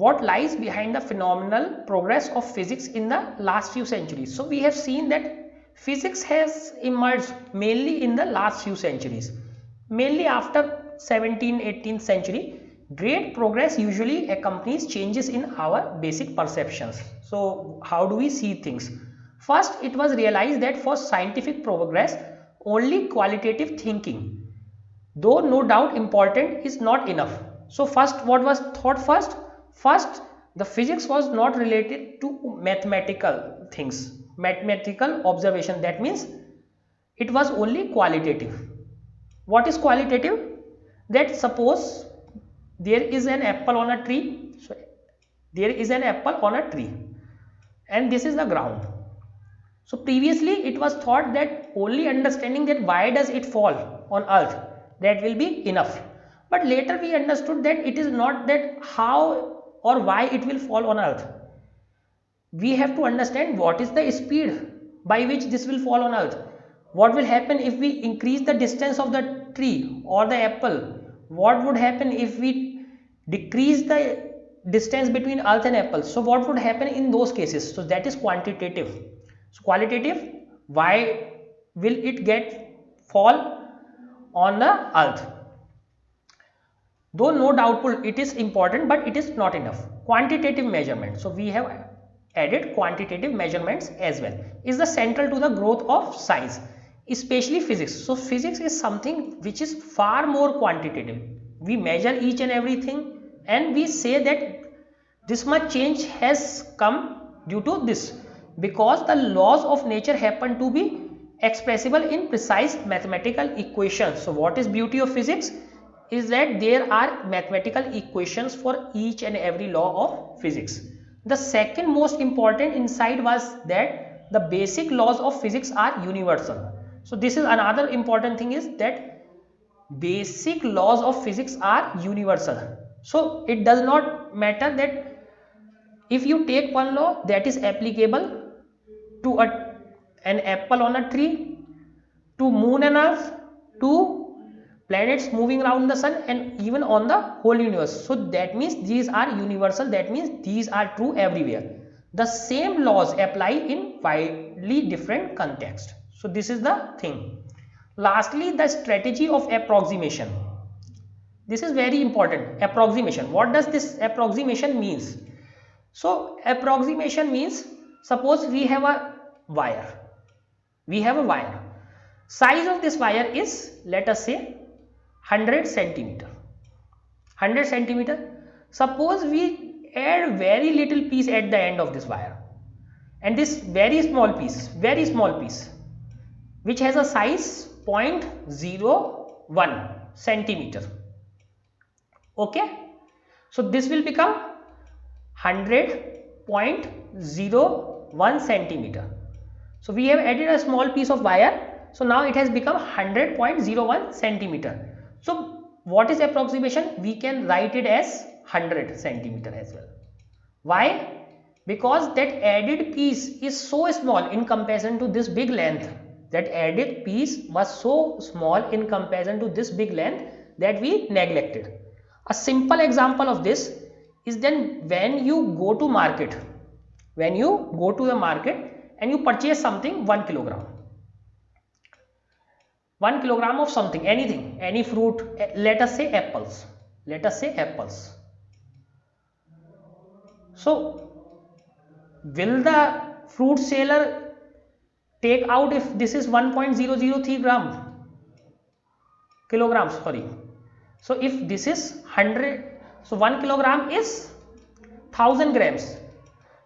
what lies behind the phenomenal progress of physics in the last few centuries. So we have seen that physics has emerged mainly in the last few centuries, mainly after 17th 18th century. Great progress usually accompanies changes in our basic perceptions. So how do we see things? First, it was realized that for scientific progress, only qualitative thinking, though no doubt important, is not enough. So first, what was thought first? First, the physics was not related to mathematical things, mathematical observation. That means it was only qualitative. What is qualitative? That suppose there is an apple on a tree. So there is an apple on a tree and this is the ground. So previously it was thought that only understanding that why does it fall on earth, that will be enough. But later we understood that it is not that how or why it will fall on earth. We have to understand what is the speed by which this will fall on earth. What will happen if we increase the distance of the tree or the apple? What would happen if we decrease the distance between earth and apple? So what would happen in those cases? So that is quantitative. So qualitative, why will it get fall on the earth? Though no doubtful it is important, but it is not enough. Quantitative measurement, so we have added quantitative measurements as well, is the central to the growth of science, especially physics. So physics is something which is far more quantitative. We measure each and everything and we say that this much change has come due to this, because the laws of nature happen to be expressible in precise mathematical equations. So what is beauty of physics is that there are mathematical equations for each and every law of physics. The second most important insight was that the basic laws of physics are universal. So this is another important thing, is that basic laws of physics are universal. So it does not matter that if you take one law that is applicable to an apple on a tree, to moon and earth, to planets moving around the sun, and even on the whole universe. So that means these are universal, that means these are true everywhere. The same laws apply in widely different contexts. So this is the thing. Lastly, the strategy of approximation. This is very important. Approximation, what does this approximation means? So approximation means, suppose we have a wire. Size of this wire is, let us say, 100 centimeter. 100 centimeter. Suppose we add very little piece at the end of this wire, and this very small piece, which has a size 0.01 centimeter. Okay, so this will become 100.01 centimeter. So we have added a small piece of wire, so now it has become 100.01 centimeter. So what is approximation? We can write it as 100 centimeter as well. Why? Because that added piece is so small in comparison to this big length. That added piece was so small in comparison to this big length that we neglected. A simple example of this is, then when you go to market, and you purchase something 1 kilogram, 1 kilogram of something, anything, any fruit, let us say apples, so will the fruit seller take out if this is 1.003 kilograms, sorry. So if this is 100, so 1 kilogram is 1000 grams.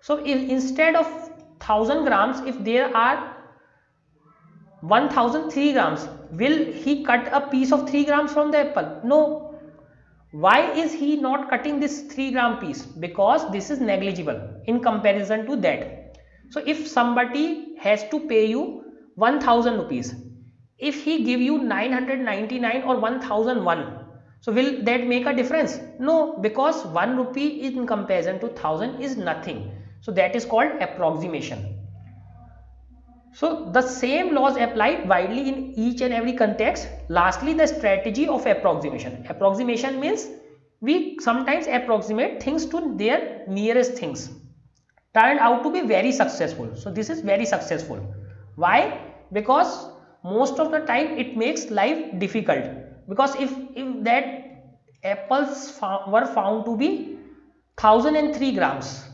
So if instead of 1000 grams, if there are 1003 grams, will he cut a piece of 3 grams from the apple? No. Why is he not cutting this 3 gram piece? Because this is negligible in comparison to that. So if somebody has to pay you 1000 rupees, if he give you 999 or 1001, so will that make a difference? No, because 1 rupee in comparison to 1000 is nothing. So that is called approximation. So the same laws apply widely in each and every context. Lastly, the strategy of approximation. Approximation means we sometimes approximate things to their nearest things, turned out to be very successful. So this is very successful. Why? Because most of the time it makes life difficult, because if that apples were found to be 1003 grams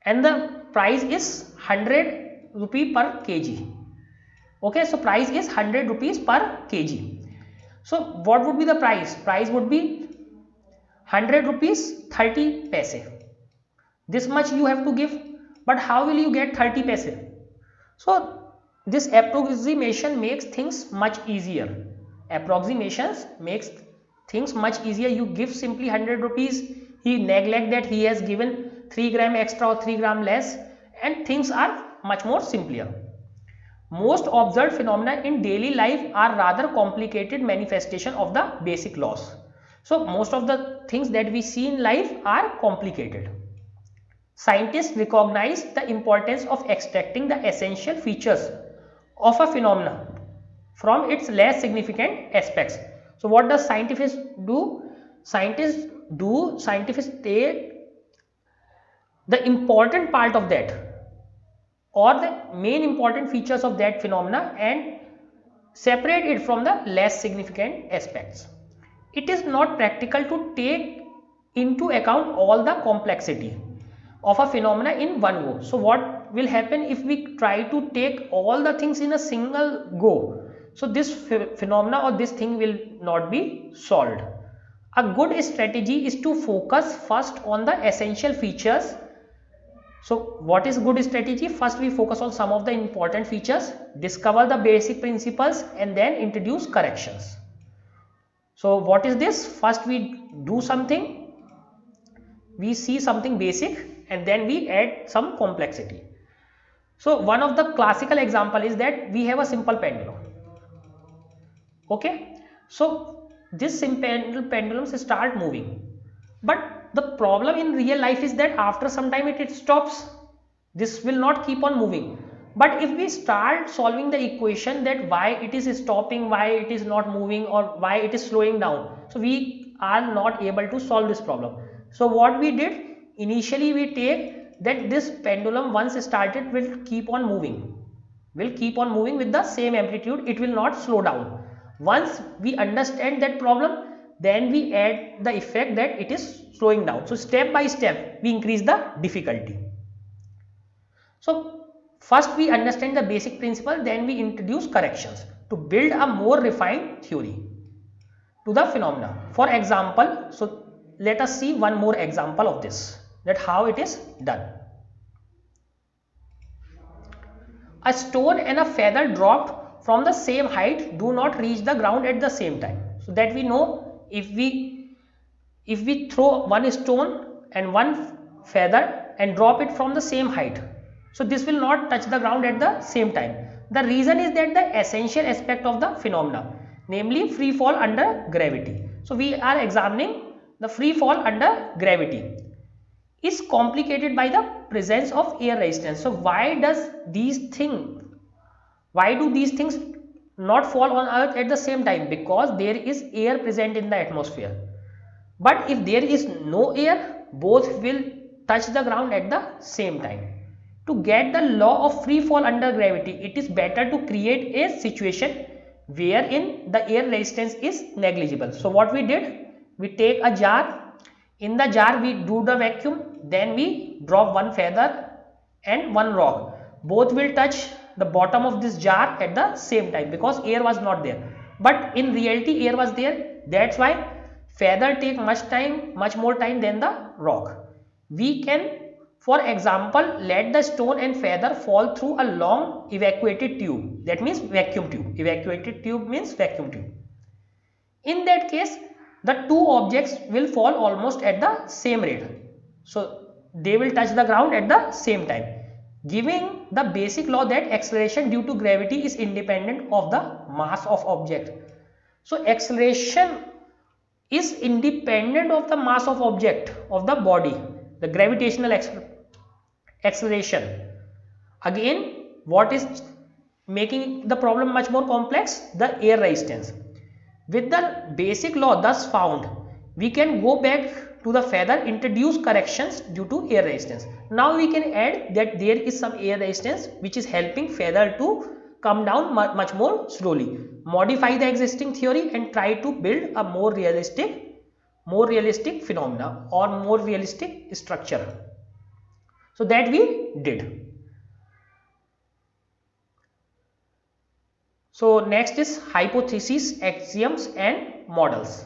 and the price is 100 rupee per kg. Okay, so price is 100 rupees per kg. So what would be the price? Price would be 100 rupees 30 paise. This much you have to give, but how will you get 30 paise? So this approximation makes things much easier. Approximations makes things much easier. You give simply 100 rupees, he neglect that he has given 3 gram extra or 3 gram less, and things are much more simpler. Most observed phenomena in daily life are rather complicated manifestation of the basic laws. So most of the things that we see in life are complicated. Scientists recognize the importance of extracting the essential features of a phenomenon from its less significant aspects. So what does scientists do? Scientists take the important part of that, or the main important features of that phenomena, and separate it from the less significant aspects. It is not practical to take into account all the complexity of a phenomena in one go. So what will happen if we try to take all the things in a single go? So this phenomena or this thing will not be solved. A good strategy is to focus first on the essential features. So what is good strategy? First we focus on some of the important features, discover the basic principles, and then introduce corrections. So what is this? First we do something, we see something basic, and then we add some complexity. So one of the classical example is that we have a simple pendulum. Okay, so this simple pendulums start moving, but the problem in real life is that after some time it stops. This will not keep on moving. But if we start solving the equation that why it is stopping, why it is not moving, or why it is slowing down, so we are not able to solve this problem. So what we did initially, we take that this pendulum once started will keep on moving, with the same amplitude, it will not slow down. Once we understand that problem, then we add the effect that it is slowing down. So step by step we increase the difficulty. So first we understand the basic principle, then we introduce corrections to build a more refined theory to the phenomena. For example, so let us see one more example of this, that how it is done. A stone and a feather dropped from the same height do not reach the ground at the same time. So that we know, if we throw one stone and one feather and drop it from the same height, so this will not touch the ground at the same time. The reason is that the essential aspect of the phenomena, namely free fall under gravity. So we are examining the free fall under gravity, is complicated by the presence of air resistance. So why do these things not fall on earth at the same time? Because there is air present in the atmosphere. But if there is no air, both will touch the ground at the same time. To get the law of free fall under gravity, it is better to create a situation wherein the air resistance is negligible. So what we did, we take a jar, in the jar we do the vacuum, then we drop one feather and one rock. Both will touch the bottom of this jar at the same time, because air was not there. But in reality air was there, that's why feather take much more time than the rock. We can, for example, let the stone and feather fall through a long evacuated tube, that means vacuum tube. Evacuated tube means vacuum tube. In that case, the two objects will fall almost at the same rate. So they will touch the ground at the same time, giving the basic law that acceleration due to gravity is independent of the mass of object. So acceleration is independent of the mass of object of the body, the gravitational acceleration. Again, what is making the problem much more complex? The air resistance. With the basic law thus found, we can go back to the feather, introduce corrections due to air resistance. Now we can add that there is some air resistance which is helping feather to come down much more slowly. Modify the existing theory and try to build a more realistic phenomena or more realistic structure. So that we did. So next is hypotheses, axioms and models.